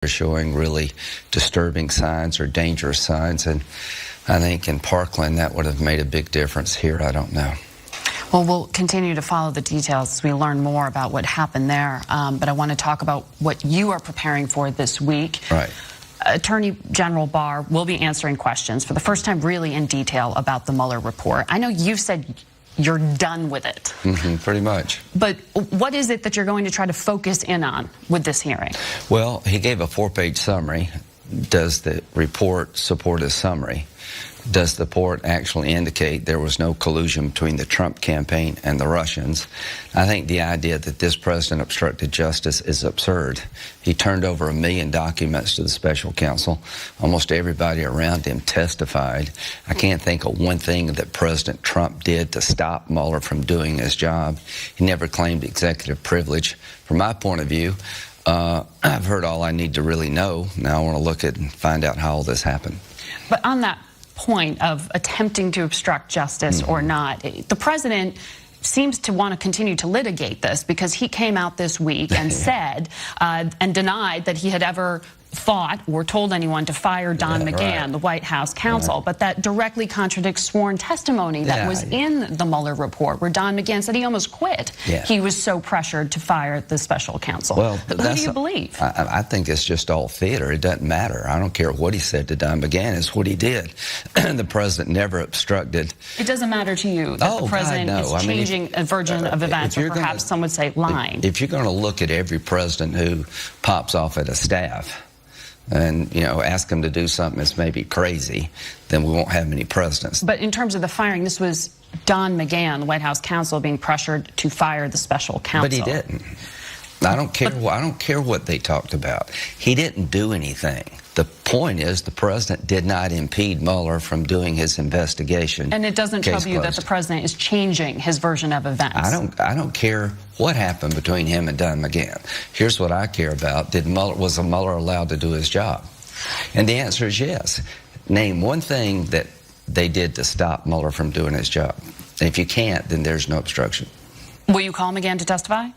are showing really disturbing signs or dangerous signs, and I think in Parkland that would have made a big difference. Here, I don't know. Well, we'll continue to follow the details as we learn more about what happened there, but I want to talk about what you are preparing for this week. Right. Attorney General Barr will be answering questions for the first time really in detail about the Mueller report. I know you've said you're done with it. Pretty much. But what is it that you're going to try to focus in on with this hearing? Well, he gave a 4-page summary. Does the report support his summary? Does the report actually indicate there was no collusion between the Trump campaign and the Russians? I think the idea that this president obstructed justice is absurd. He turned over 1 million documents to the special counsel. Almost everybody around him testified. I can't think of one thing that President Trump did to stop Mueller from doing his job. He never claimed executive privilege. From my point of view, I've heard all I need to really know. Now I want to look at and find out how all this happened. But on that point of attempting to obstruct justice or not, the president seems to want to continue to litigate this because he came out this week and said and denied that he had ever thought or told anyone to fire Don McGahn, the White House counsel. But that directly contradicts sworn testimony that was in the Mueller report, where Don McGahn said he almost quit. He was so pressured to fire the special counsel. Well, who do you believe? I think it's just all theater. It doesn't matter. I don't care what he said to Don McGahn. It's what he did. The president never obstructed. It doesn't matter to you that the president is changing a version of events, or perhaps some would say lying. If you're going to look at every president who pops off at a staff and, you know, ask him to do something that's maybe crazy, then we won't have many presidents. But in terms of the firing, this was Don McGahn, the White House counsel, being pressured to fire the special counsel. But he didn't. I don't care what they talked about. He didn't do anything. The point is the president did not impede Mueller from doing his investigation. And it doesn't trouble you that the president is changing his version of events? I don't care what happened between him and Don McGahn. Here's what I care about. Was Mueller allowed to do his job? And the answer is yes. Name one thing that they did to stop Mueller from doing his job. And if you can't, then there's no obstruction. Will you call him again to testify?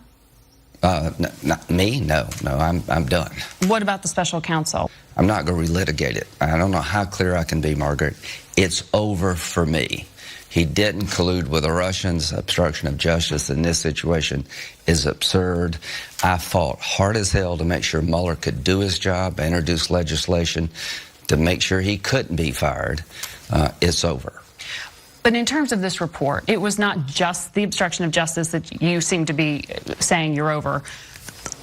No, not me? No, I'm done. What about the special counsel? I'm not going to relitigate it. I don't know how clear I can be, Margaret. It's over for me. He didn't collude with the Russians. Obstruction of justice in this situation is absurd. I fought hard as hell to make sure Mueller could do his job. I introduced legislation to make sure he couldn't be fired. It's over. But in terms of this report, it was not just the obstruction of justice that you seem to be saying you're over.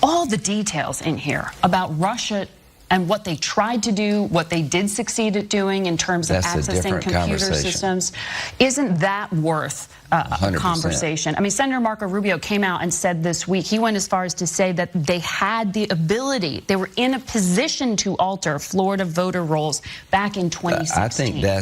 All the details in here about Russia and what they tried to do, what they did succeed at doing in terms of accessing computer systems, isn't that worth a conversation? I mean, Senator Marco Rubio came out and said this week, he went as far as to say that they had the ability, they were in a position to alter Florida voter rolls back in 2016. I think that's